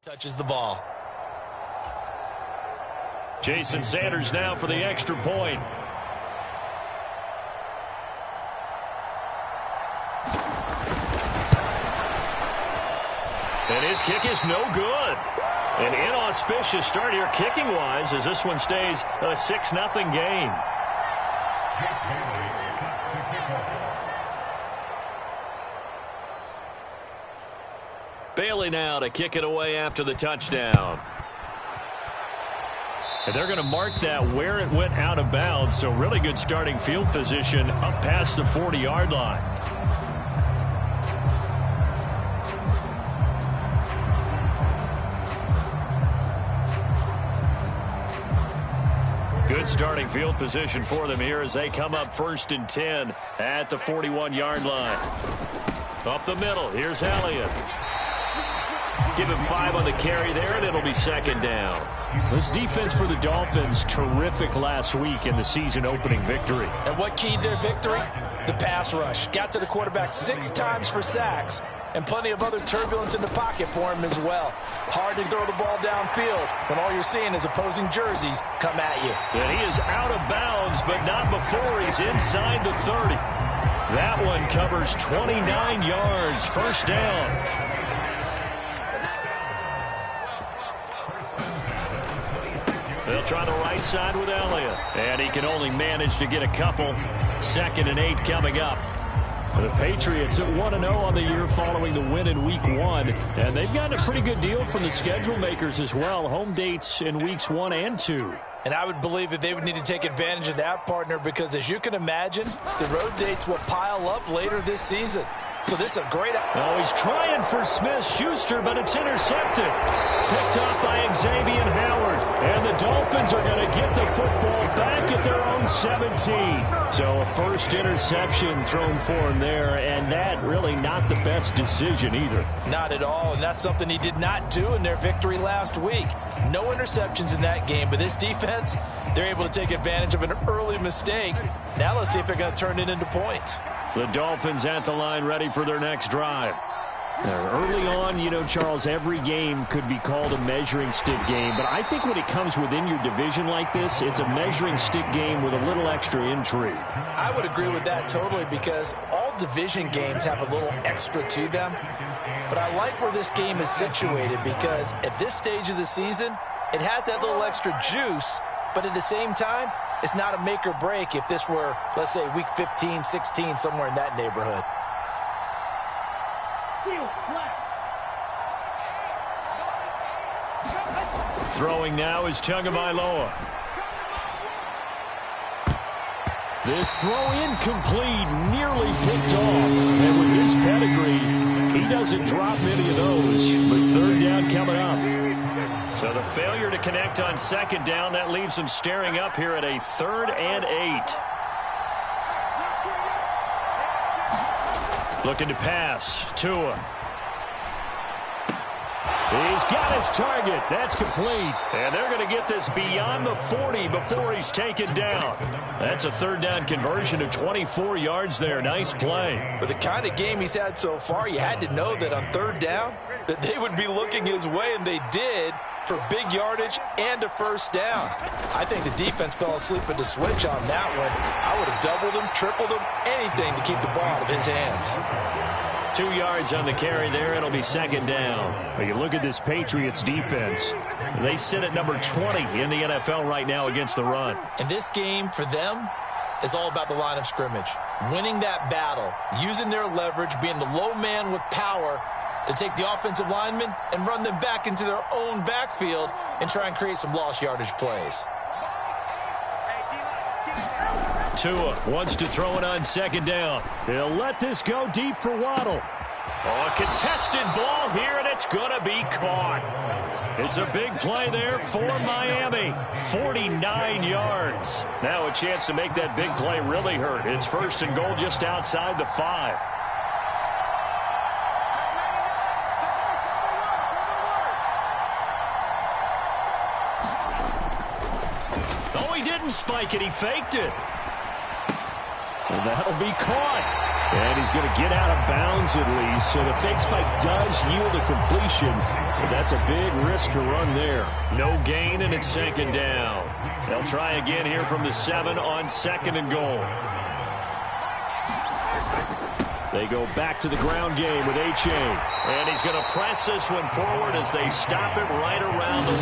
touches the ball. Jason Sanders now for the extra point. And his kick is no good. An inauspicious start here kicking-wise as this one stays a 6-0 game. Bailey now to kick it away after the touchdown. And they're going to mark that where it went out of bounds, so really good starting field position up past the 40-yard line. Good starting field position for them here as they come up 1st and 10 at the 41-yard line. Up the middle, here's Elliott. Give him 5 on the carry there, and it'll be 2nd down. This defense for the Dolphins, terrific last week in the season opening victory. And what keyed their victory? The pass rush. Got to the quarterback 6 times for sacks, and plenty of other turbulence in the pocket for him as well. Hard to throw the ball downfield when all you're seeing is opposing jerseys come at you. And he is out of bounds, but not before he's inside the 30. That one covers 29 yards, 1st down. They'll try the right side with Elliott. And he can only manage to get a couple. 2nd and 8 coming up. The Patriots at 1-0 on the year following the win in Week 1. And they've gotten a pretty good deal from the schedule makers as well. Home dates in Weeks 1 and 2. And I would believe that they would need to take advantage of that, partner, because as you can imagine, the road dates will pile up later this season. So this is a great... Oh, he's trying for Smith-Schuster, but it's intercepted. Picked up by Xavier Howard. And the Dolphins are going to get the football back at their own 17. So a first interception thrown for him there, and that really not the best decision either. Not at all, and that's something he did not do in their victory last week. No interceptions in that game, but this defense, they're able to take advantage of an early mistake. Now let's see if they're going to turn it into points. The Dolphins at the line ready for their next drive. Early on, you know, Charles, every game could be called a measuring stick game, but I think when it comes within your division like this, it's a measuring stick game with a little extra intrigue. I would agree with that totally, because all division games have a little extra to them. But I like where this game is situated, because at this stage of the season, it has that little extra juice, but at the same time, it's not a make or break if this were, let's say, week 15, 16, somewhere in that neighborhood. Throwing now is Tagovailoa. This throw incomplete, nearly picked off. And with his pedigree, he doesn't drop many of those. But 3rd down coming up. So the failure to connect on 2nd down, that leaves him staring up here at a 3rd and 8. Looking to pass. Tua. He's got his target. That's complete. And they're going to get this beyond the 40 before he's taken down. That's a 3rd down conversion of 24 yards there. Nice play. With the kind of game he's had so far, you had to know that on 3rd down that they would be looking his way, and they did, for big yardage and a 1st down. I think the defense fell asleep at the switch on that one. I would have doubled him, tripled him, anything to keep the ball out of his hands. 2 yards on the carry there. It'll be 2nd down. But you look at this Patriots defense. They sit at number 20 in the NFL right now against the run. And this game for them is all about the line of scrimmage. Winning that battle, using their leverage, being the low man with power to take the offensive linemen and run them back into their own backfield and try and create some lost yardage plays. Tua wants to throw it on 2nd down. He'll let this go deep for Waddle. Oh, a contested ball here, and it's going to be caught. It's a big play there for Miami. 49 yards. Now a chance to make that big play really hurt. It's 1st and goal just outside the 5. Oh, he didn't spike it. He faked it. And that'll be caught. And he's going to get out of bounds at least. So the fake spike does yield a completion. But that's a big risk to run there. No gain, and it's 2nd down. They'll try again here from the 7 on 2nd and goal. They go back to the ground game with H.A. And he's going to press this one forward as they stop it right around the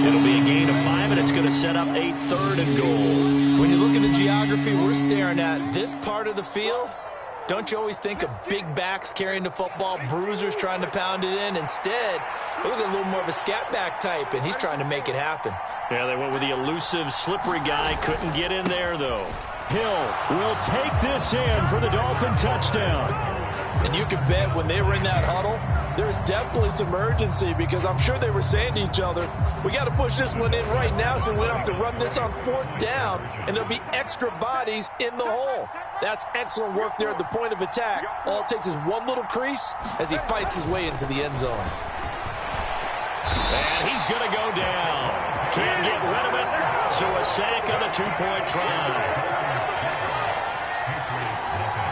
1. It'll be a gain of 5, and it's going to set up a 3rd and goal. When you look at the geography we're staring at, this part of the field, don't you always think of big backs carrying the football, bruisers trying to pound it in? Instead, look at a little more of a scat back type, and he's trying to make it happen. Yeah, they went with the elusive, slippery guy. Couldn't get in there, though. Hill will take this in for the Dolphin touchdown. And you can bet when they were in that huddle, there's definitely some urgency because I'm sure they were saying to each other, we got to push this one in right now so we don't have to run this on 4th down, and there'll be extra bodies in the hole. That's excellent work there at the point of attack. All it takes is one little crease as he fights his way into the end zone. And he's going to go down. Can't get rid of it. So a sack on a 2-point try.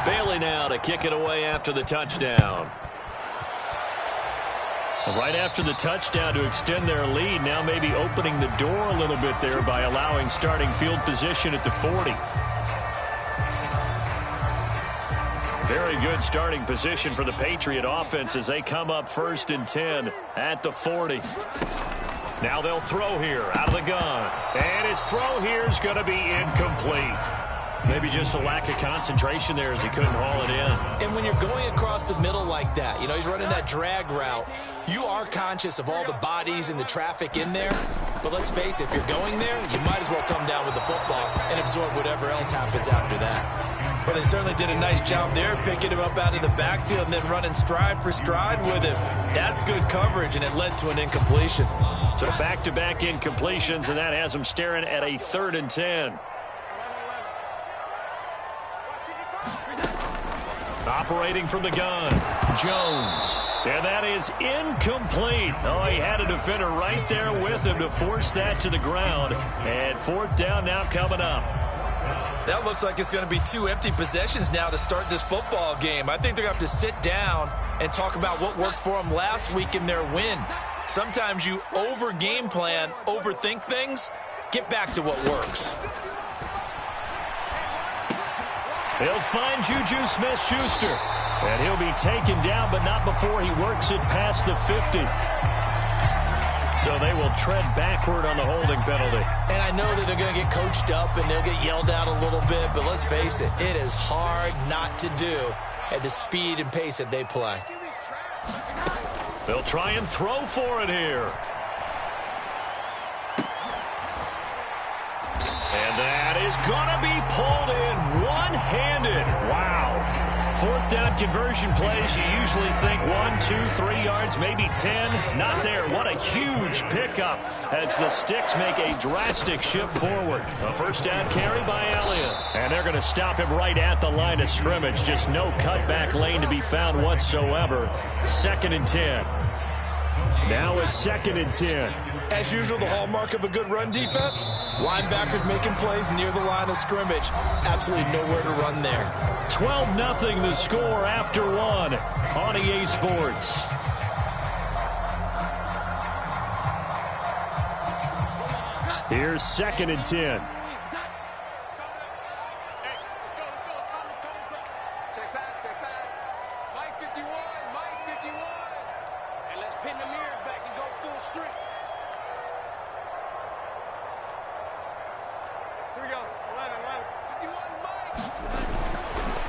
Bailey now to kick it away after the touchdown. Right after the touchdown to extend their lead, now maybe opening the door a little bit there by allowing starting field position at the 40. Very good starting position for the Patriot offense as they come up 1st and 10 at the 40. Now they'll throw here out of the gun. And his throw here is going to be incomplete. Maybe just a lack of concentration there as he couldn't haul it in. And when you're going across the middle like that, he's running that drag route, you are conscious of all the bodies and the traffic in there. But let's face it, if you're going there, you might as well come down with the football and absorb whatever else happens after that. Well, they certainly did a nice job there, picking him up out of the backfield and then running stride for stride with him. That's good coverage, and it led to an incompletion. So back-to-back incompletions, and that has him staring at a 3rd and 10. Operating from the gun, Jones. And that is incomplete. Oh, he had a defender right there with him to force that to the ground. And 4th down now coming up. That looks like it's going to be 2 empty possessions now to start this football game. I think they're going to have to sit down and talk about what worked for them last week in their win. Sometimes you over-game plan, overthink things. Get back to what works. He'll find Juju Smith-Schuster. And he'll be taken down, but not before he works it past the 50. So they will tread backward on the holding penalty. And I know that they're going to get coached up and they'll get yelled out a little bit, but let's face it, it is hard not to do at the speed and pace that they play. They'll try and throw for it here. And that is going to be pulled in one-handed. Wow. 4th down conversion plays, you usually think 1, 2, 3 yards, maybe 10. Not there. What a huge pickup as the Sticks make a drastic shift forward. A 1st down carry by Elliott. And they're going to stop him right at the line of scrimmage. Just no cutback lane to be found whatsoever. 2nd and 10. Now a 2nd and 10. As usual, the hallmark of a good run defense, linebackers making plays near the line of scrimmage. Absolutely nowhere to run there. 12-0 the score after 1 on EA Sports. Here's 2nd and 10.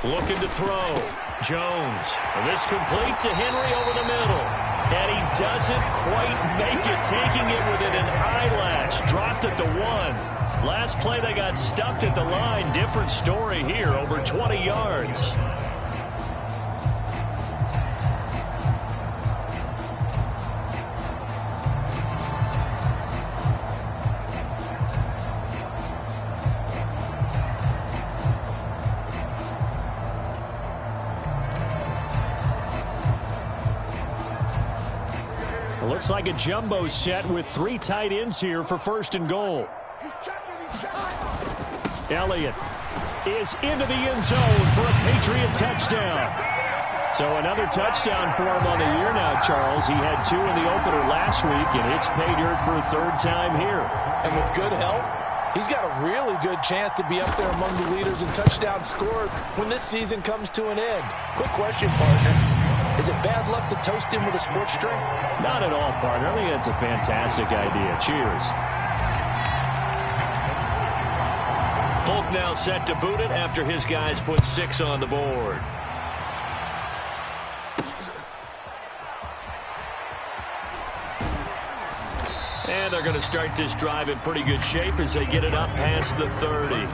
Looking to throw. Jones. And this complete to Henry over the middle. And he doesn't quite make it, taking it within an eyelash. Dropped at the 1. Last play they got stuffed at the line. Different story here, over 20 yards. Looks like a jumbo set with 3 tight ends here for 1st and goal. Elliott is into the end zone for a Patriot touchdown. So another touchdown for him on the year now, Charles. He had 2 in the opener last week, and it's pay dirt for a 3rd time here. And with good health, he's got a really good chance to be up there among the leaders in touchdowns scored when this season comes to an end. Quick question, partner. Is it bad luck to toast him with a sports drink? Not at all, partner. I think that's a fantastic idea. Cheers. Folk now set to boot it after his guys put 6 on the board. And they're going to start this drive in pretty good shape as they get it up past the 30.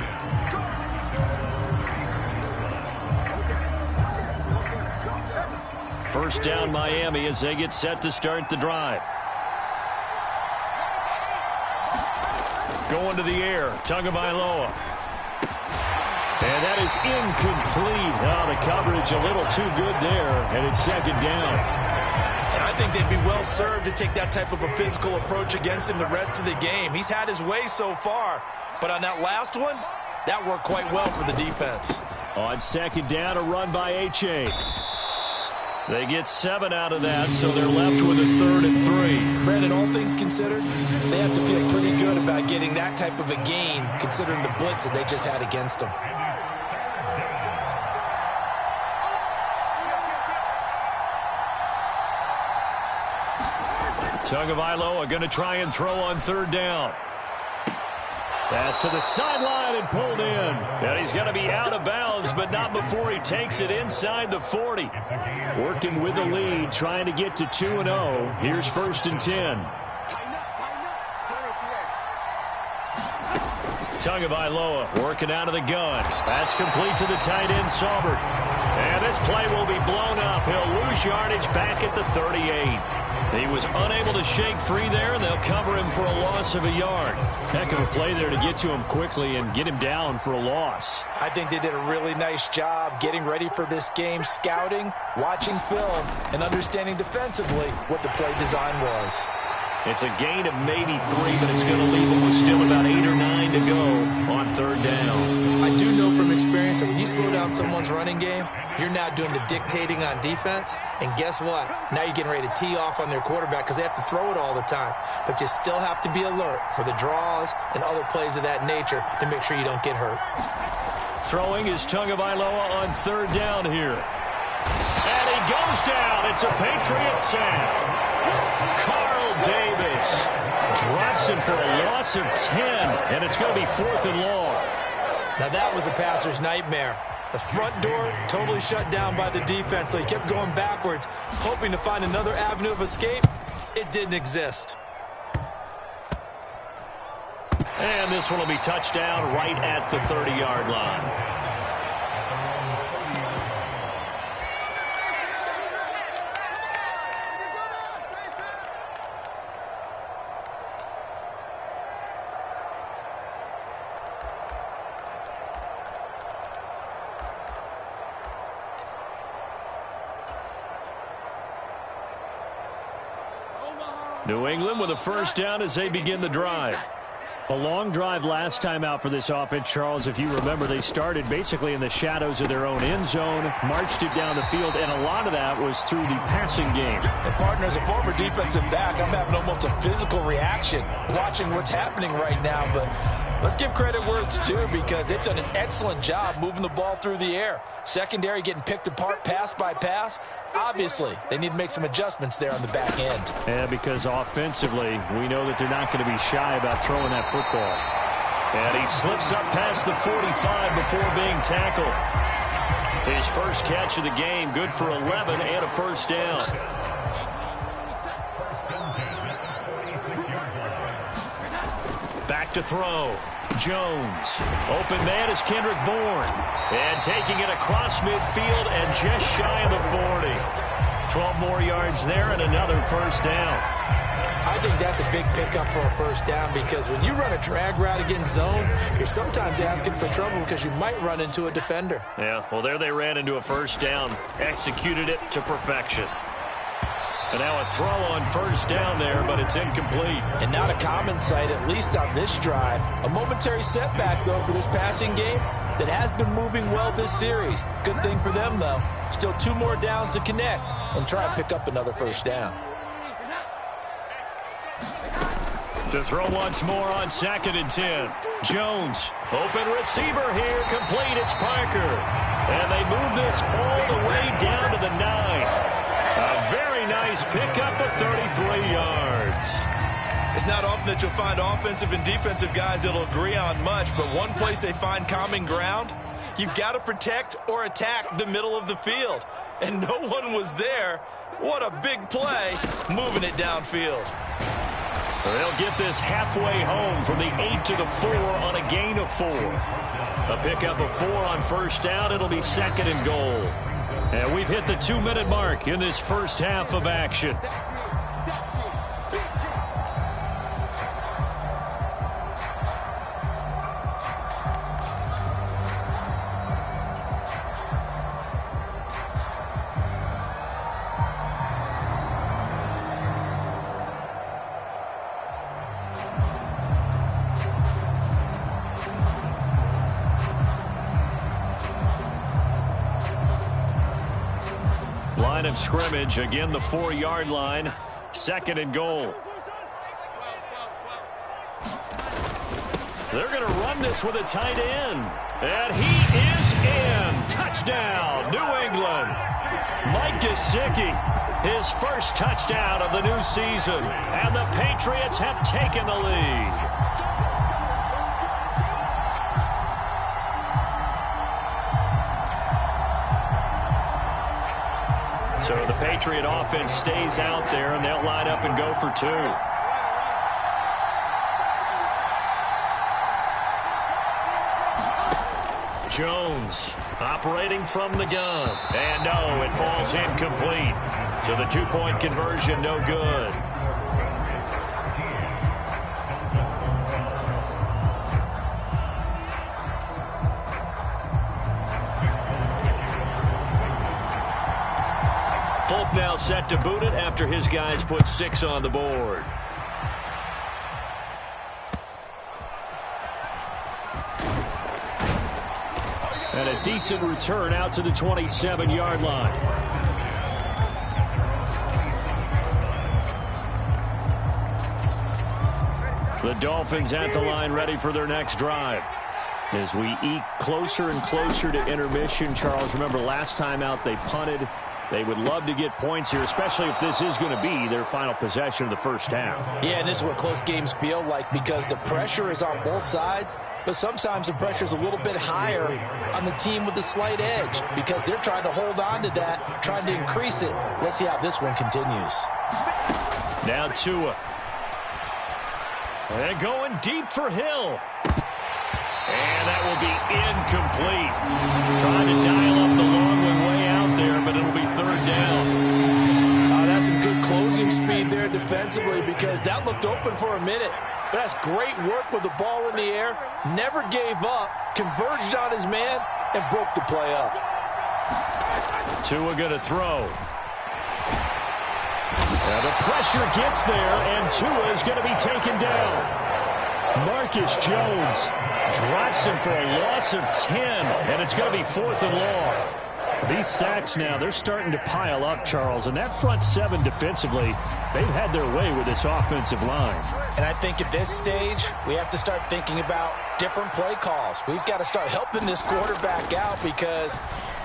First down Miami as they get set to start the drive. Going to the air, Tagovailoa. And that is incomplete. Oh, the coverage a little too good there, and it's 2nd down. And I think they'd be well served to take that type of a physical approach against him the rest of the game. He's had his way so far, but on that last one, that worked quite well for the defense. On 2nd down, a run by H.A. They get 7 out of that, so they're left with a 3rd and 3. Brandon, all things considered, they have to feel pretty good about getting that type of a gain, considering the blitz that they just had against them. Tagovailoa going to try and throw on 3rd down. Pass to the sideline and pulled in. And he's going to be out of bounds, but not before he takes it inside the 40. Working with the lead, trying to get to 2-0. Here's 1st and 10. Tagovailoa working out of the gun. That's complete to the tight end, Saubert. And this play will be blown up. He'll lose yardage back at the 38. He was unable to shake free there, and they'll cover him for a loss of a yard. Heck of a play there to get to him quickly and get him down for a loss. I think they did a really nice job getting ready for this game, scouting, watching film, and understanding defensively what the play design was. It's a gain of maybe 3, but it's going to leave them with still about 8 or 9 to go on 3rd down. I do know from experience that when you slow down someone's running game, you're now doing the dictating on defense. And guess what? Now you're getting ready to tee off on their quarterback because they have to throw it all the time. But you still have to be alert for the draws and other plays of that nature to make sure you don't get hurt. Throwing is Tagovailoa on 3rd down here. And he goes down. It's a Patriot sack. Carl Davis drops him for a loss of 10, and it's going to be 4th and long. Now that was a passer's nightmare. The front door totally shut down by the defense, so he kept going backwards, hoping to find another avenue of escape. It didn't exist. And this one will be touchdown right at the 30-yard line. New England with a 1st down as they begin the drive. A long drive last time out for this offense, Charles. If you remember, they started basically in the shadows of their own end zone, marched it down the field, and a lot of that was through the passing game. And partner, as a former defensive back, I'm having almost a physical reaction watching what's happening right now. But let's give credit where it's due because they've done an excellent job moving the ball through the air. Secondary getting picked apart pass by pass. Obviously, they need to make some adjustments there on the back end. Yeah, because offensively, we know that they're not going to be shy about throwing that football. And he slips up past the 45 before being tackled. His first catch of the game, good for 11 and a 1st down. Back to throw. Jones. Open man is Kendrick Bourne. And taking it across midfield and just shy of the 40. 12 more yards there and another 1st down. I think that's a big pickup for a 1st down because when you run a drag route against zone, you're sometimes asking for trouble because you might run into a defender. Yeah, well, there they ran into a 1st down. Executed it to perfection. And now a throw on 1st down there, but it's incomplete. And not a common sight, at least on this drive. A momentary setback, though, for this passing game. that has been moving well this series. Good thing for them, though. Still 2 more downs to connect and try and pick up another first down. To throw once more on 2nd and 10. Jones, open receiver here, complete. It's Parker. And they move this all the way down to the 9. A very nice pickup of 33 yards. It's not often that you'll find offensive and defensive guys that'll agree on much, but one place they find common ground, you've got to protect or attack the middle of the field. And no one was there. What a big play, moving it downfield. They'll get this halfway home from the 8 to the 4 on a gain of 4. A pickup of 4 on first down. It'll be 2nd and goal. And we've hit the 2-minute mark in this first half of action. Line of scrimmage, again the 4-yard line, 2nd and goal. They're going to run this with a tight end. And he is in. Touchdown, New England. Mike Gesicki, his first touchdown of the new season. And the Patriots have taken the lead. So the Patriot offense stays out there, and they'll line up and go for 2. Jones operating from the gun. And no, it falls incomplete. So the 2-point conversion, no good. Folk now set to boot it after his guys put 6 on the board. And a decent return out to the 27-yard line. The Dolphins at the line, ready for their next drive. As we eke closer and closer to intermission, Charles, remember last time out they punted. They would love to get points here, especially if this is going to be their final possession of the first half. Yeah, and this is what close games feel like because the pressure is on both sides, but sometimes the pressure is a little bit higher on the team with the slight edge because they're trying to hold on to that, trying to increase it. Let's see how this one continues. Now Tua. And going deep for Hill. And that will be incomplete. Trying to dial up the long way out there, but it'll be 3rd down. That's some good closing speed there defensively because that looked open for a minute. But that's great work with the ball in the air. Never gave up, converged on his man, and broke the play up. Tua going to throw. Now the pressure gets there, and Tua is going to be taken down. Marcus Jones drops him for a loss of 10, and it's going to be 4th and long. These sacks now, they're starting to pile up, Charles, and that front 7 defensively, they've had their way with this offensive line. And I think at this stage, we have to start thinking about different play calls. We've got to start helping this quarterback out because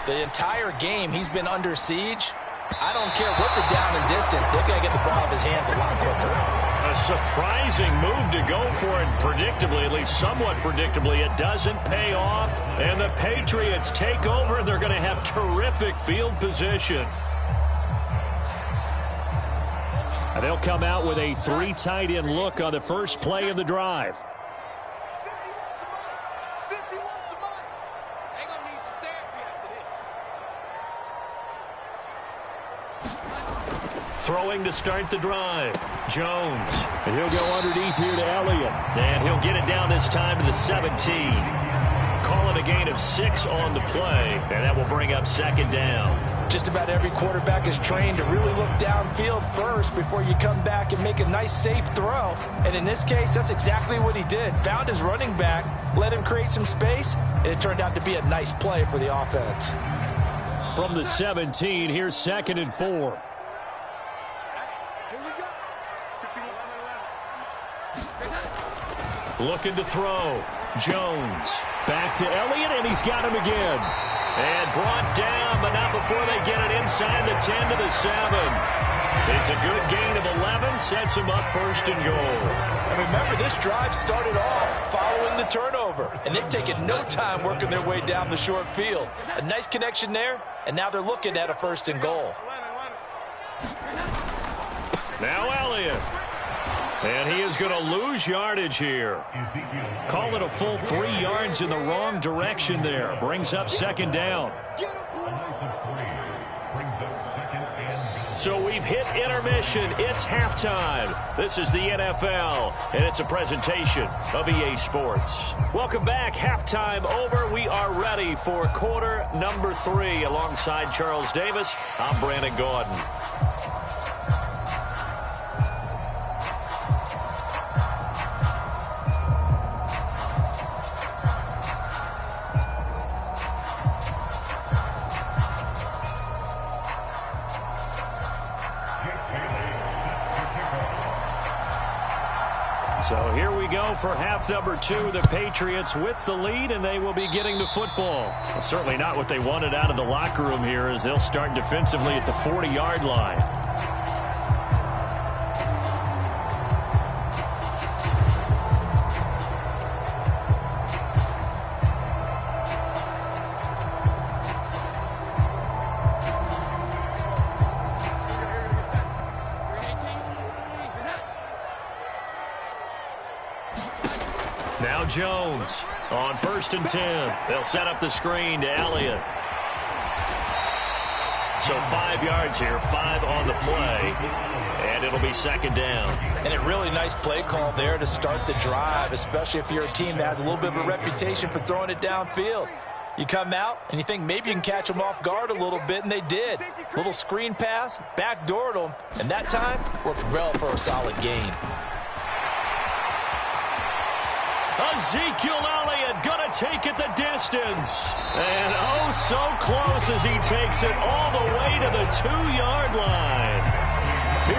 the entire game he's been under siege. I don't care what the down and distance, they're going to get the ball out of his hands a lot quicker. A surprising move to go for it predictably, at least somewhat predictably. It doesn't pay off, and the Patriots take over, and they're going to have terrific field position. And they'll come out with a 3 tight end look on the first play of the drive. Throwing to start the drive. Jones. And he'll go underneath here to Elliott. And he'll get it down this time to the 17. Call it a gain of 6 on the play. And that will bring up 2nd down. Just about every quarterback is trained to really look downfield first before you come back and make a nice, safe throw. And in this case, that's exactly what he did. Found his running back, let him create some space, and it turned out to be a nice play for the offense. From the 17, here's 2nd and 4. Looking to throw. Jones. Back to Elliott, and he's got him again. And brought down, but not before they get it inside the 10 to the 7. It's a good gain of 11, sets him up 1st and goal. And remember, this drive started off following the turnover, and they've taken no time working their way down the short field. A nice connection there, and now they're looking at a 1st and goal. Now Elliott. And he is going to lose yardage here. Call it a full 3 yards in the wrong direction there. Brings up 2nd down. So we've hit intermission. It's halftime. This is the NFL, and it's a presentation of EA Sports. Welcome back. Halftime over. We are ready for quarter number 3. Alongside Charles Davis, I'm Brandon Gordon. So here we go for half number 2. The Patriots with the lead, and they will be getting the football. Well, certainly not what they wanted out of the locker room here, as they'll start defensively at the 40-yard line. Now Jones on 1st and 10. They'll set up the screen to Elliott. So 5 yards here, 5 on the play, and it'll be 2nd down. And a really nice play call there to start the drive, especially if you're a team that has a little bit of a reputation for throwing it downfield. You come out and you think maybe you can catch them off guard a little bit, and they did. Little screen pass, backdoored them, and that time worked well for a solid gain. Ezekiel Elliott going to take it the distance. And oh, so close as he takes it all the way to the 2-yard line.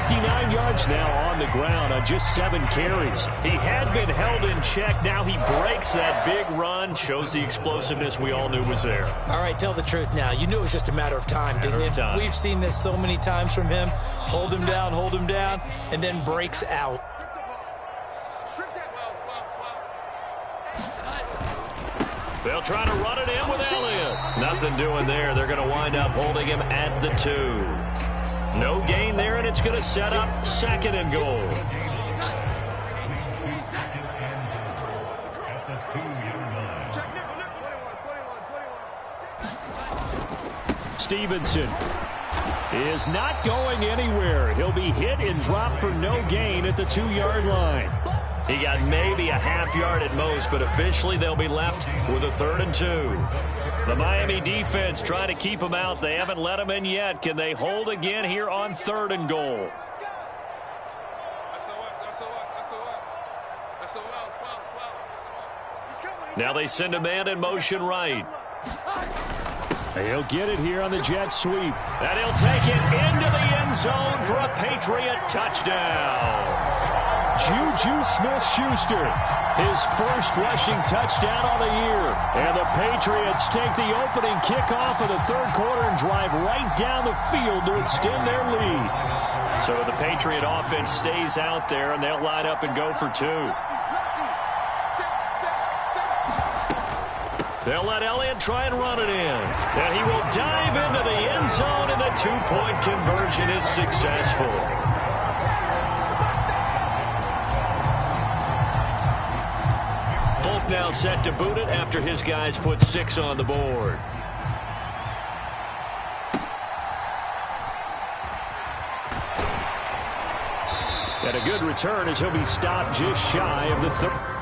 59 yards now on the ground on just 7 carries. He had been held in check. Now he breaks that big run. Shows the explosiveness we all knew was there. All right, tell the truth now. You knew it was just a matter of time, didn't you? We've seen this so many times from him. Hold him down, and then breaks out. They'll try to run it in with Elliott. Nothing doing there. They're going to wind up holding him at the 2. No gain there, and it's going to set up 2nd and goal. Stevenson is not going anywhere. He'll be hit and dropped for no gain at the 2-yard line. He got maybe a half yard at most, but officially they'll be left with a 3rd and 2. The Miami defense trying to keep him out. They haven't let him in yet. Can they hold again here on 3rd and goal? Now they send a man in motion right. He'll get it here on the jet sweep. And he'll take it into the end zone for a Patriot touchdown. Juju Smith-Schuster, his first rushing touchdown of the year. And the Patriots take the opening kickoff of the 3rd quarter and drive right down the field to extend their lead. So the Patriot offense stays out there, and they'll line up and go for 2. They'll let Elliott try and run it in. And he will dive into the end zone, and the 2-point conversion is successful. Folk now set to boot it after his guys put 6 on the board. And a good return as he'll be stopped just shy of the 30.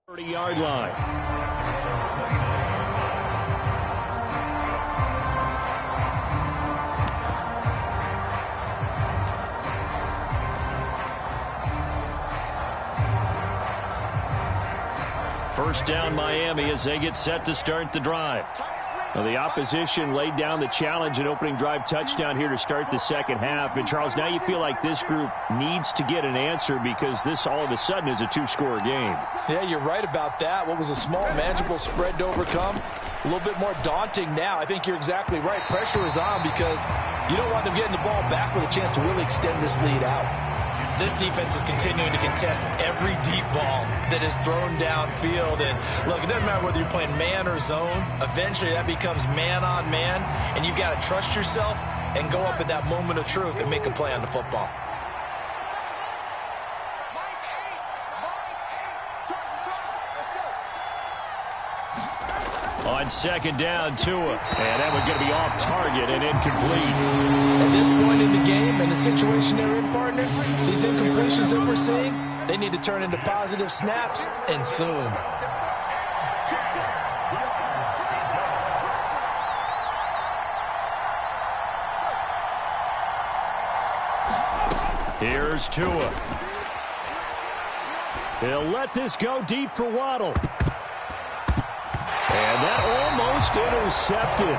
30-yard line. First down Miami as they get set to start the drive. Well, the opposition laid down the challenge and opening drive touchdown here to start the second half. And, Charles, now you feel like this group needs to get an answer because this all of a sudden is a two-score game. Yeah, you're right about that. What was a small, manageable spread to overcome, a little bit more daunting now. I think you're exactly right. Pressure is on because you don't want them getting the ball back with a chance to really extend this lead out. This defense is continuing to contest every deep ball that is thrown downfield. And, look, it doesn't matter whether you're playing man or zone. Eventually, that becomes man-on-man, and you've got to trust yourself and go up at that moment of truth and make a play on the football. On second down, Tua. And that one's going to be off target and incomplete. At this point in the game and the situation they're in, partner, these incompletions that we're seeing, they need to turn into positive snaps, and soon. Here's Tua. He'll let this go deep for Waddle. And that almost intercepted.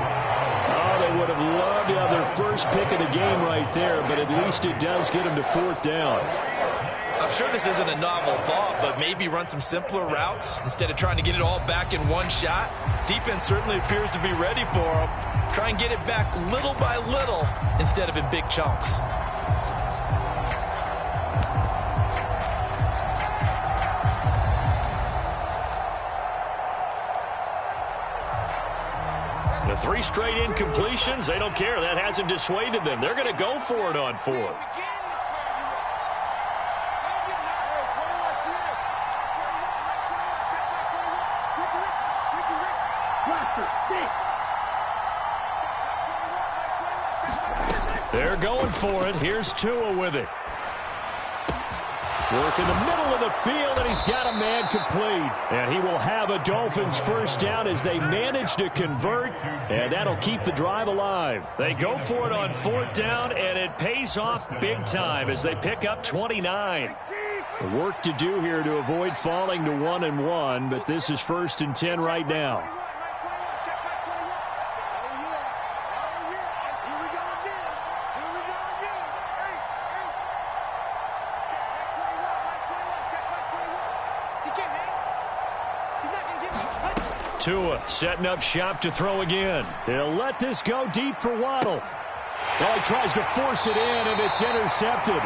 Oh, they would have loved to have their first pick of the game right there, but at least it does get them to fourth down. I'm sure this isn't a novel thought, but maybe run some simpler routes instead of trying to get it all back in one shot. Defense certainly appears to be ready for them. Try and get it back little by little instead of in big chunks. The 3 straight incompletions, they don't care. That hasn't dissuaded them. They're going to go for it on fourth. They're going for it. Here's Tua with it. Work in the middle of the field, and he's got a man complete. And he will have a Dolphins first down as they manage to convert, and that'll keep the drive alive. They go for it on fourth down, and it pays off big time as they pick up 29. Work to do here to avoid falling to 1-1, but this is 1st and 10 right now. Tua setting up shop to throw again. He'll let this go deep for Waddle. Well, he tries to force it in, and it's intercepted.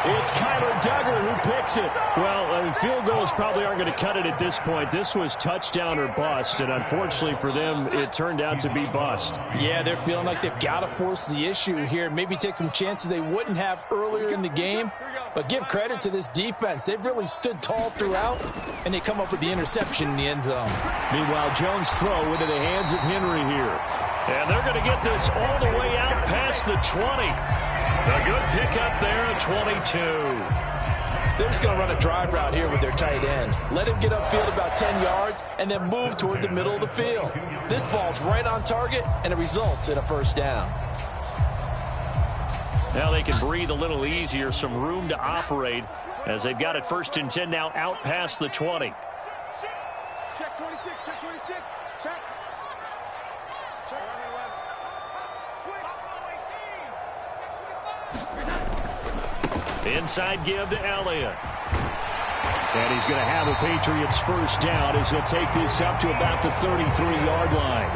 It's Kyler Duggar who picks it. Well, field goals probably aren't going to cut it at this point. This was touchdown or bust, and unfortunately for them, it turned out to be bust. Yeah, they're feeling like they've got to force the issue here. Maybe take some chances they wouldn't have earlier in the game. But give credit to this defense. They've really stood tall throughout, and they come up with the interception in the end zone. Meanwhile, Jones' throw into the hands of Henry here. And they're going to get this all the way out past the 20. A good pickup there at 22. They're just going to run a drive route here with their tight end. Let him get upfield about 10 yards and then move toward the middle of the field. This ball's right on target, and it results in a first down. Now they can breathe a little easier, some room to operate as they've got it 1st and 10 now out past the 20. Check 26, check 26, check. Check 11. Inside give to Elliott. And he's going to have a Patriots first down as he'll take this up to about the 33-yard line.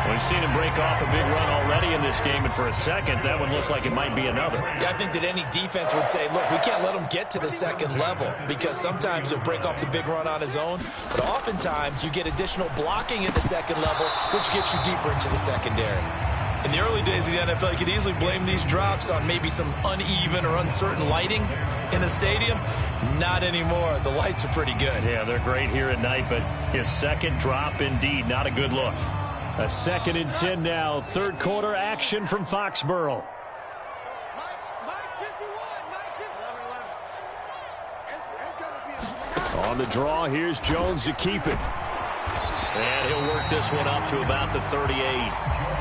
We've seen him break off a big run already in this game, and for a second, that one looked like it might be another. Yeah, I think that any defense would say, look, we can't let him get to the second level because sometimes he'll break off the big run on his own, but oftentimes you get additional blocking at the second level, which gets you deeper into the secondary. In the early days of the NFL, you could easily blame these drops on maybe some uneven or uncertain lighting in a stadium. Not anymore. The lights are pretty good. Yeah, they're great here at night, but his second drop, indeed, not a good look. A 2nd and 10 now. Third quarter action from Foxborough. On the draw, here's Jones to keep it. And he'll work this one up to about the 38.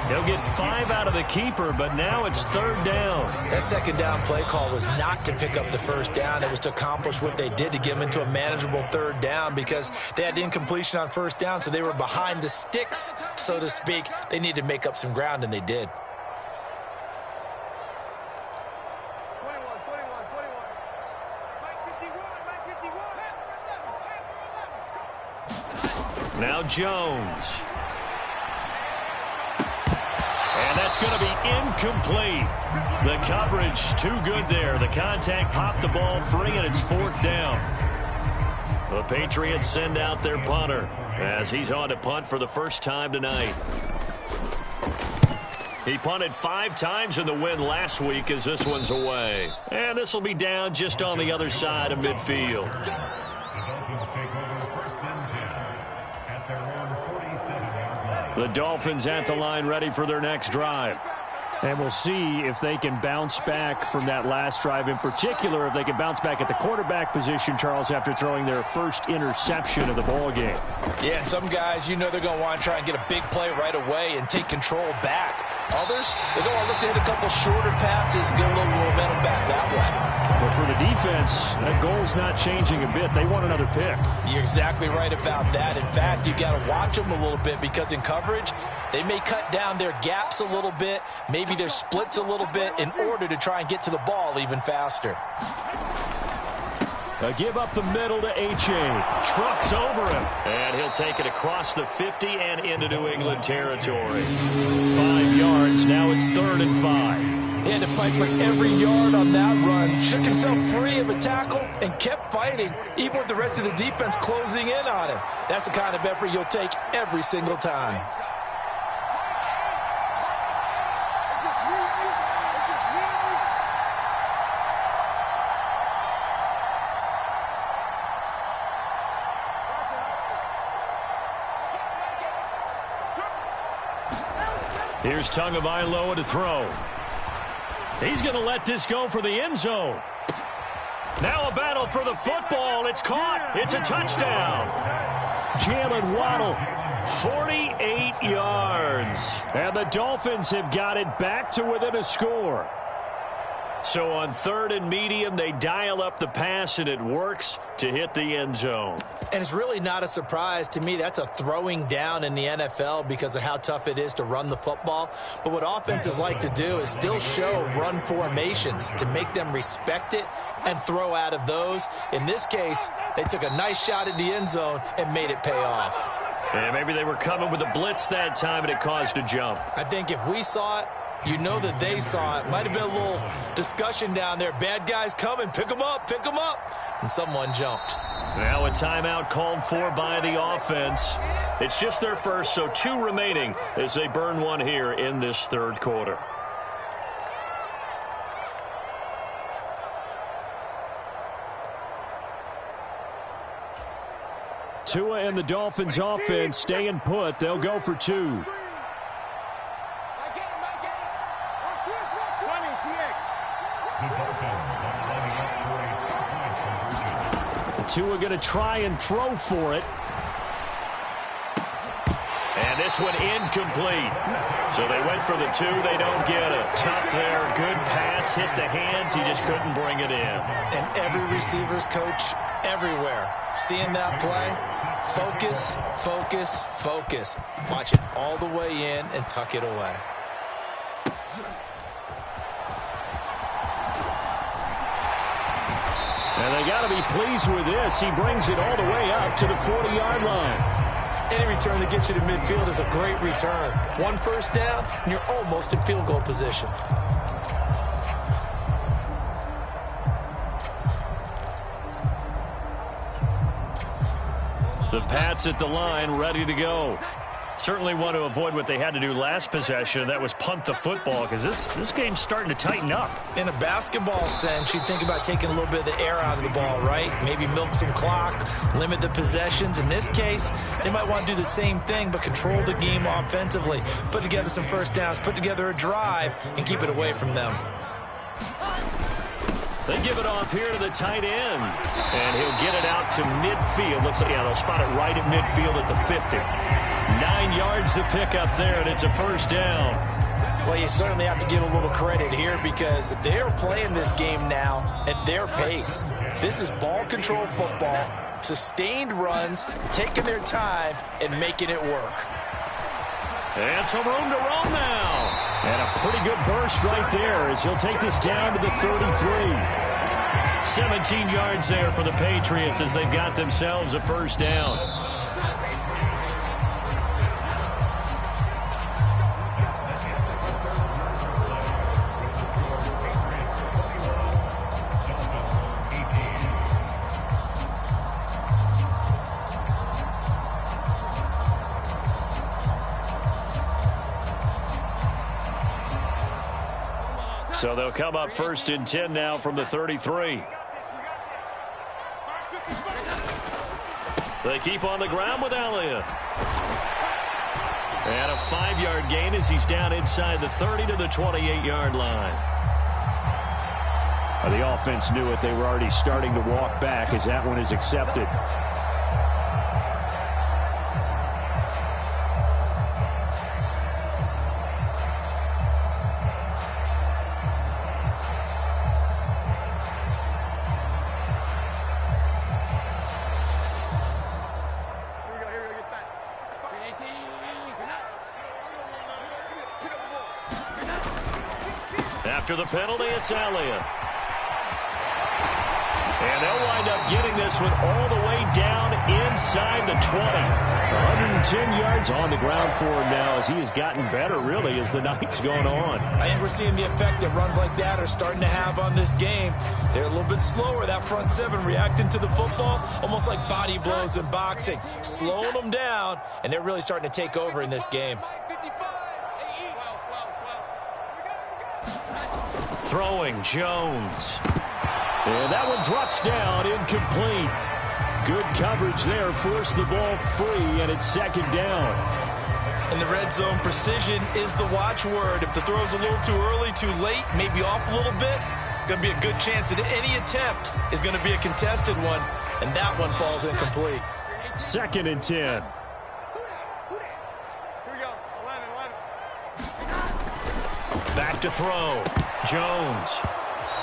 He'll get 5 out of the keeper, but now it's 3rd down. That second down play call was not to pick up the first down. It was to accomplish what they did to get them into a manageable 3rd down because they had incompletion on first down, so they were behind the sticks, so to speak. They needed to make up some ground, and they did. 21. Mike 51. Now Jones. And that's going to be incomplete. The coverage too good there. The contact popped the ball free, and it's 4th down. The Patriots send out their punter as he's on to punt for the first time tonight. He punted 5 times in the win last week as this one's away. And this will be down just on the other side of midfield. The Dolphins at the line ready for their next drive. And we'll see if they can bounce back from that last drive, in particular if they can bounce back at the quarterback position, Charles, after throwing their first interception of the ball game. Yeah, some guys, you know they're going to want to try and get a big play right away and take control back. Others, they're going to look to hit a couple shorter passes and get a little momentum back that way. But for the defense, that goal's not changing a bit. They want another pick. You're exactly right about that. In fact, you got to watch them a little bit because in coverage, they may cut down their gaps a little bit, maybe their splits a little bit in order to try and get to the ball even faster. A give up the middle to H.A. Trucks over him. And he'll take it across the 50 and into New England territory. 5 yards. Now it's 3rd and 5. He had to fight for every yard on that run. Shook himself free of a tackle and kept fighting, even with the rest of the defense closing in on him. That's the kind of effort you'll take every single time. Here's Tagovailoa to throw. He's going to let this go for the end zone. Now a battle for the football. It's caught. It's a touchdown. Jalen Waddle, 48 yards. And the Dolphins have got it back to within a score. So on 3rd and medium, they dial up the pass, and it works to hit the end zone. And it's really not a surprise to me. That's a throwing down in the NFL because of how tough it is to run the football. But what offenses like to do is still show run formations to make them respect it and throw out of those. In this case, they took a nice shot at the end zone and made it pay off. And maybe they were coming with a blitz that time, and it caused a jump. I think if we saw it, you know that they saw it. Might have been a little discussion down there. Bad guys coming. Pick them up. Pick them up. And someone jumped. Now a timeout called for by the offense. It's just their first, so 2 remaining as they burn one here in this 3rd quarter. Tua and the Dolphins offense staying put. They'll go for 2. Tua going to try and throw for it. And this one incomplete. So they went for the 2. They don't get it. Tough there. Good pass. Hit the hands. He just couldn't bring it in. And every receiver's coach everywhere. Seeing that play, focus, focus, focus. Watch it all the way in and tuck it away. And they got to be pleased with this. He brings it all the way up to the 40-yard line. Any return that gets you to midfield is a great return. 1 first down, and you're almost in field goal position. The Pats at the line, ready to go. Certainly want to avoid what they had to do last possession. That was punt the football, because this game's starting to tighten up. In a basketball sense, you think about taking a little bit of the air out of the ball, right? Maybe milk some clock, limit the possessions. In this case, they might want to do the same thing, but control the game offensively. Put together some first downs, put together a drive, and keep it away from them. They give it off here to the tight end. And he'll get it out to midfield. Looks like, yeah, they'll spot it right at midfield at the 50. 9 yards to pick up there, and it's a first down. Well, you certainly have to give a little credit here because they're playing this game now at their pace. This is ball control football, sustained runs, taking their time, and making it work. And some room to roam now. And a pretty good burst right there as he'll take this down to the 33. 17 yards there for the Patriots as they've got themselves a first down. So they'll come up 1st and 10 now from the 33. They keep on the ground with Elliott. And a 5-yard gain as he's down inside the 30 to the 28-yard line. The offense knew it. They were already starting to walk back as that one is accepted. After the penalty, it's Elliott. And they'll wind up getting this one all the way down inside the 20. 110 yards on the ground for him now as he has gotten better, really, as the night's gone on. I think we're seeing the effect that runs like that are starting to have on this game. They're a little bit slower, that front seven, reacting to the football, almost like body blows in boxing, slowing them down, and they're really starting to take over in this game. Throwing, Jones. And that one drops down, incomplete. Good coverage there, forced the ball free, and it's 2nd down. In the red zone, precision is the watchword. If the throw's a little too early, too late, maybe off a little bit, going to be a good chance that any attempt is going to be a contested one, and that one falls incomplete. 2nd and 10. Back to throw. Jones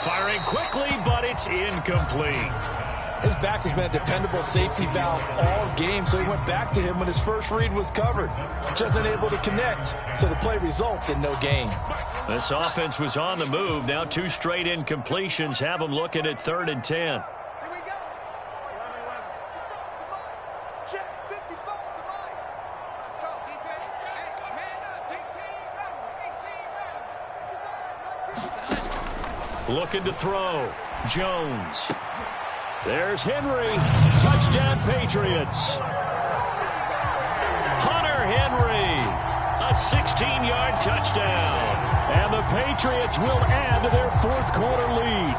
firing quickly, but it's incomplete. His back has been a dependable safety valve all game, so he went back to him when his first read was covered. Just unable to connect, so the play results in no gain. This offense was on the move. Now 2 straight incompletions have them looking at 3rd and 10. Looking to throw. Jones. There's Henry. Touchdown, Patriots. Hunter Henry. A 16-yard touchdown. And the Patriots will add to their 4th quarter lead.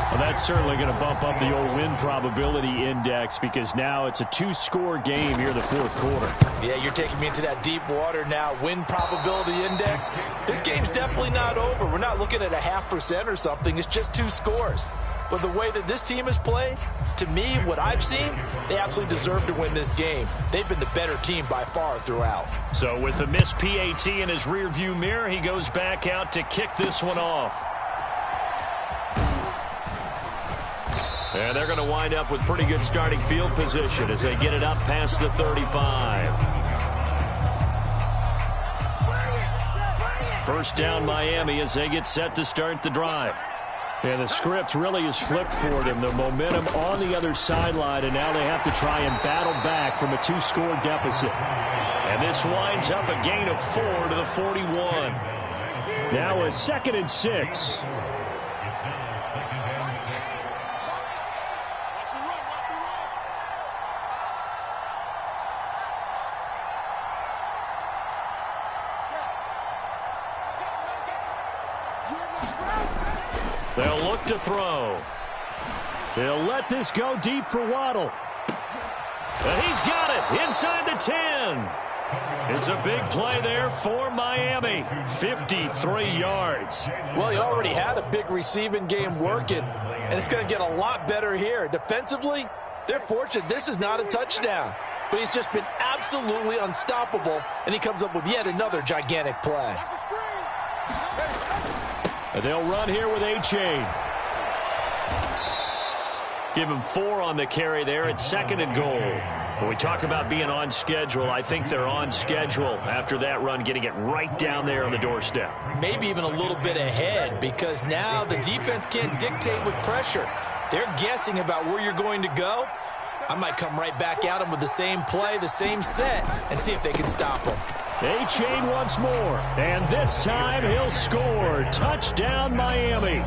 Well, that's certainly going to bump up the old win probability index because now it's a 2-score game here in the 4th quarter. Yeah, you're taking me into that deep water now. Win probability index. This game's definitely not over. We're not looking at a 0.5% or something. It's just 2 scores. But the way that this team has played, to me, what I've seen, they absolutely deserve to win this game. They've been the better team by far throughout. So with the missed PAT in his rearview mirror, he goes back out to kick this one off. And they're going to wind up with pretty good starting field position as they get it up past the 35. First down, Miami, as they get set to start the drive. And the script really is flipped for them. The momentum on the other sideline, and now they have to try and battle back from a 2-score deficit. And this winds up a gain of 4 to the 41. Now a 2nd and 6. They'll look to throw. They'll let this go deep for Waddle. And he's got it inside the 10. It's a big play there for Miami. 53 yards. Well, he already had a big receiving game working, and it's going to get a lot better here. Defensively, they're fortunate this is not a touchdown. But he's just been absolutely unstoppable, and he comes up with yet another gigantic play. And they'll run here with A-Chain. Give him 4 on the carry there at 2nd and goal. When we talk about being on schedule, I think they're on schedule after that run, getting it right down there on the doorstep. Maybe even a little bit ahead, because now the defense can't dictate with pressure. They're guessing about where you're going to go. I might come right back at him with the same play, the same set, and see if they can stop him. A-Chain once more, and this time he'll score. Touchdown, Miami.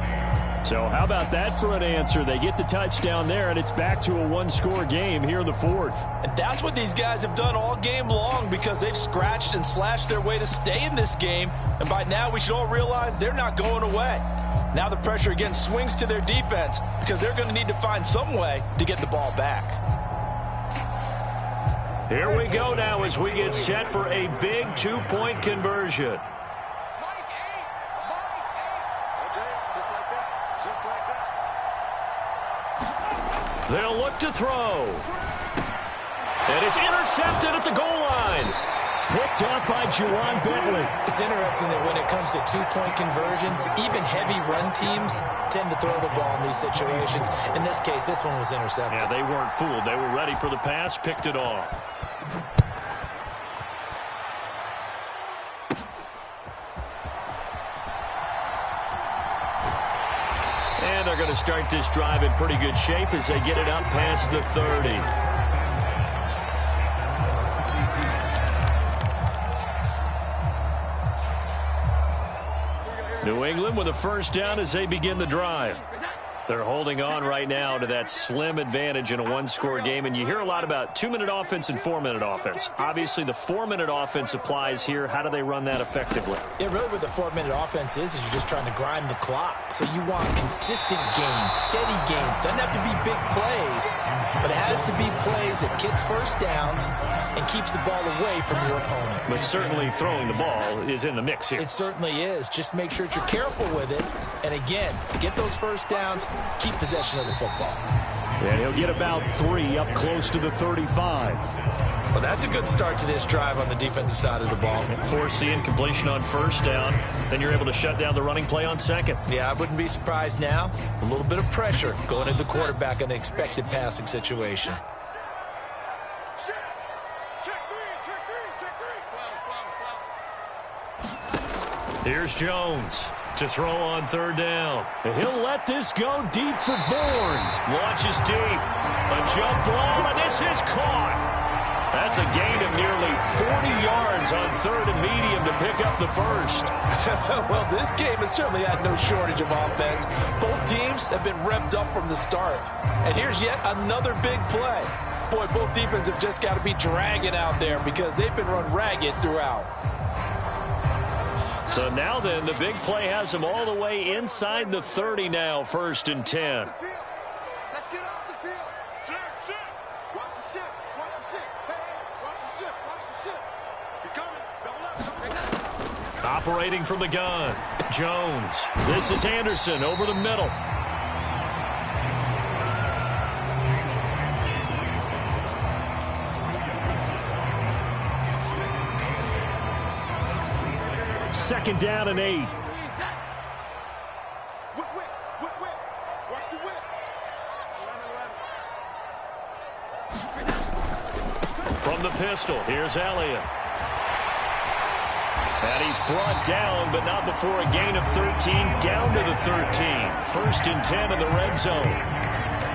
So how about that for an answer? They get the touchdown there, and it's back to a one-score game here in the 4th. And that's what these guys have done all game long, because they've scratched and slashed their way to stay in this game. And by now, we should all realize they're not going away. Now the pressure again swings to their defense, because they're going to need to find some way to get the ball back. Here we go now as we get set for a big 2-point conversion. They'll look to throw. And it's intercepted at the goal line. Picked up by Juwan Bentley. It's interesting that when it comes to 2-point conversions, even heavy run teams tend to throw the ball in these situations. In this case, this one was intercepted. Yeah, they weren't fooled. They were ready for the pass, picked it off. And they're going to start this drive in pretty good shape as they get it up past the 30. New England with a first down as they begin the drive. They're holding on right now to that slim advantage in a one-score game, and you hear a lot about 2-minute offense and 4-minute offense. Obviously, the 4-minute offense applies here. How do they run that effectively? Yeah, really what the 4-minute offense is you're just trying to grind the clock. So you want consistent gains, steady gains. Doesn't have to be big plays, but it has to be plays that gets first downs and keeps the ball away from your opponent. But certainly throwing the ball is in the mix here. It certainly is. Just make sure that you're careful with it. And again, get those first downs, keep possession of the football. And he'll get about 3 up close to the 35. Well, that's a good start to this drive on the defensive side of the ball. Force the incompletion on first down. Then you're able to shut down the running play on second. Yeah, I wouldn't be surprised now. A little bit of pressure going into the quarterback in an expected passing situation. Here's Jones to throw on third down. He'll let this go deep for Bourne. Launches deep. A jump ball, and this is caught. That's a gain of nearly 40 yards on 3rd and medium to pick up the first. Well, this game has certainly had no shortage of offense. Both teams have been revved up from the start. And here's yet another big play. Boy, both defenses have just got to be dragging out there because they've been run ragged throughout. So now then, the big play has them all the way inside the 30 now, 1st and 10. Let's get off the field. Sit. Watch the ship. Watch the ship. Hey, watch the ship. Watch the ship. He's coming. Double up. Operating from the gun, Jones. This is Anderson over the middle. Second down and 8. Whip. Watch the whip. 11. From the pistol, here's Elliott. And he's brought down, but not before a gain of 13, down to the 13. 1st and 10 in the red zone.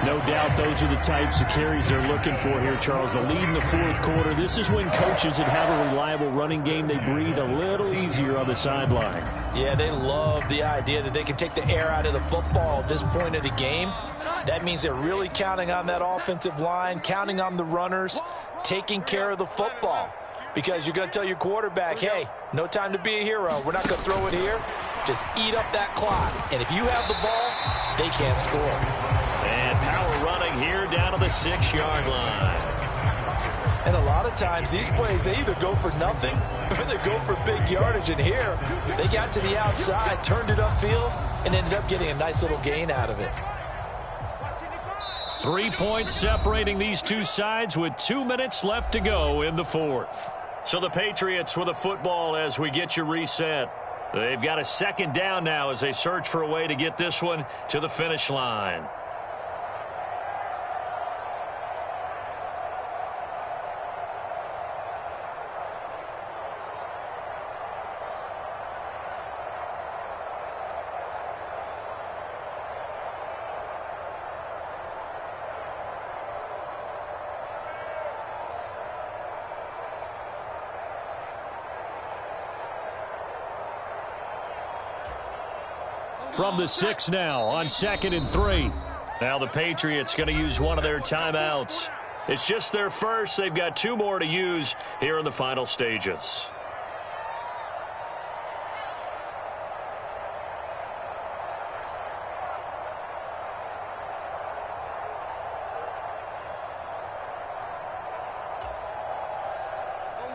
No doubt those are the types of carries they're looking for here, Charles. The lead in the 4th quarter. This is when coaches that have a reliable running game, they breathe a little easier on the sideline. Yeah, they love the idea that they can take the air out of the football at this point of the game. That means they're really counting on that offensive line, counting on the runners, taking care of the football. Because you're going to tell your quarterback, hey, no time to be a hero. We're not going to throw it here. Just eat up that clock. And if you have the ball, they can't score. And power running here down to the 6-yard line. And a lot of times these plays, they either go for nothing or they go for big yardage. And here, they got to the outside, turned it upfield, and ended up getting a nice little gain out of it. 3 points separating these two sides with 2 minutes left to go in the fourth. So the Patriots with the football as we get you reset. They've got a second down now as they search for a way to get this one to the finish line. From the 6 now on 2nd and 3. Now the Patriots going to use one of their timeouts. It's just their first. They've got 2 more to use here in the final stages.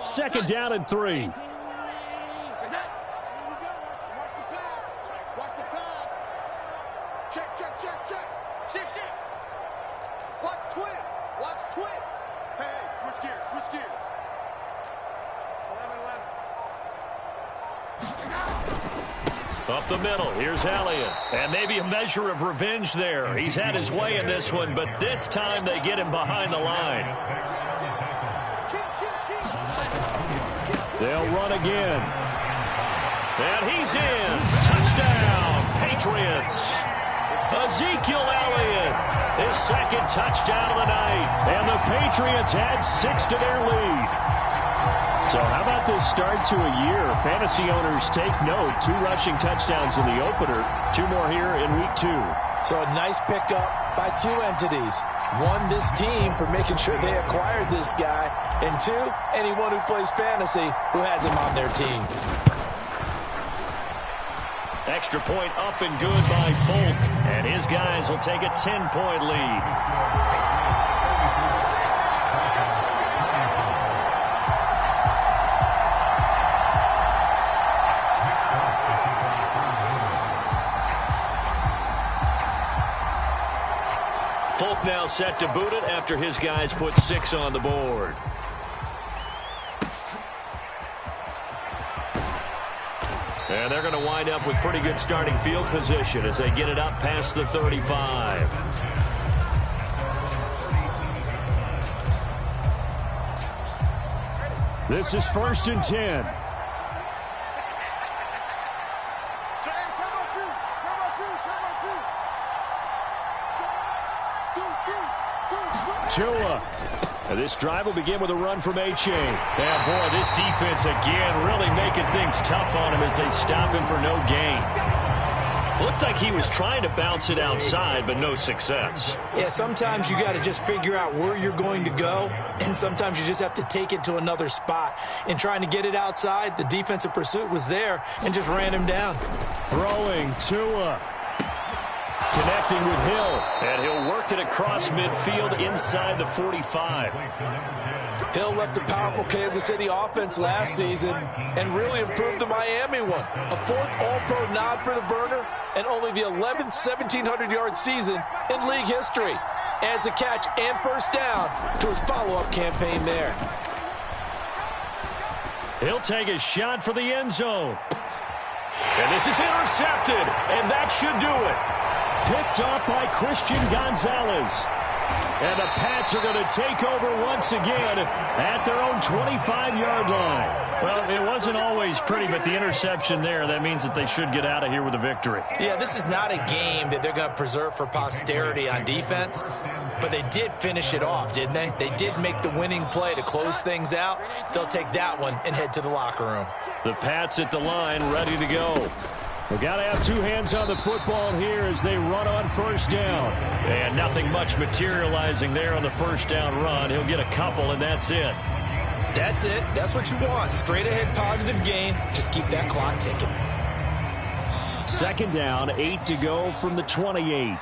Second down and 3. Up the middle, here's Elliott. And maybe a measure of revenge there. He's had his way in this one, but this time they get him behind the line. They'll run again. And he's in. Touchdown, Patriots. Ezekiel Elliott, his second touchdown of the night. And the Patriots add 6 to their lead. So how about this start to a year? Fantasy owners take note. 2 rushing touchdowns in the opener. 2 more here in week 2. So a nice pickup by 2 entities. 1, this team for making sure they acquired this guy. And 2, anyone who plays fantasy who has him on their team. Extra point up and good by Folk. And his guys will take a 10-point lead. Folk now set to boot it after his guys put 6 on the board. And they're going to wind up with pretty good starting field position as they get it up past the 35. This is 1st and 10. Tua. This drive will begin with a run from H.A. And boy, this defense again really making things tough on him as they stop him for no gain. Looked like he was trying to bounce it outside, but no success. Yeah, sometimes you got to just figure out where you're going to go, and sometimes you just have to take it to another spot. In trying to get it outside, the defensive pursuit was there and just ran him down. Throwing Tua. Connecting with Hill, and he'll work it across midfield inside the 45. Hill left the powerful Kansas City offense last season and really improved the Miami one. A 4th All-Pro nod for the burner and only the 11th 1,700-yard season in league history. Adds a catch and first down to his follow-up campaign there. He'll take a shot for the end zone. And this is intercepted, and that should do it. Picked off by Christian Gonzalez. And the Pats are going to take over once again at their own 25-yard line. Well, it wasn't always pretty, but the interception there, that means that they should get out of here with a victory. Yeah, this is not a game that they're going to preserve for posterity on defense, but they did finish it off, didn't they? They did make the winning play to close things out. They'll take that one and head to the locker room. The Pats at the line, ready to go. We've got to have 2 hands on the football here as they run on first down. And nothing much materializing there on the first down run. He'll get a couple, and that's it. That's it. That's what you want. Straight ahead positive gain. Just keep that clock ticking. Second down, 8 to go from the 28.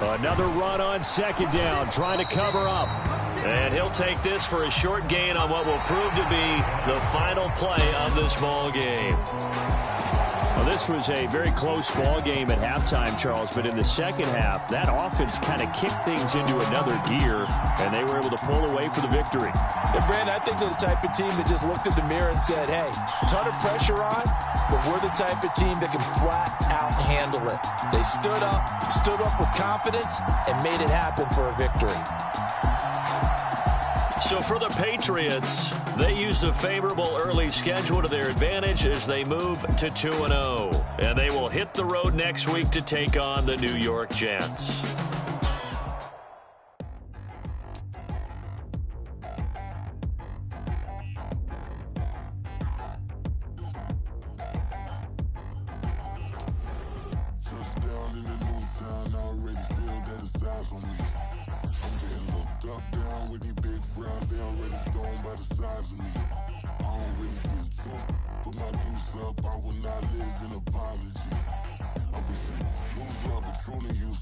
Another run on second down, trying to cover up. And he'll take this for a short gain on what will prove to be the final play of this ball game. Well, this was a very close ball game at halftime, Charles, but in the second half, that offense kind of kicked things into another gear, and they were able to pull away for the victory. And Brandon, I think they're the type of team that just looked in the mirror and said, hey, ton of pressure on, but we're the type of team that can flat out handle it. They stood up with confidence, and made it happen for a victory. So for the Patriots, they used a favorable early schedule to their advantage as they move to 2-0. And they will hit the road next week to take on the New York Jets. Touchdown in the new town, I already feel that it's eyes on me. I'm getting looked up, down with these big frowns, they already thrown by the size of me. I don't really get tough, put my deuce up, I will not live in apology. I wish you lose my patron and you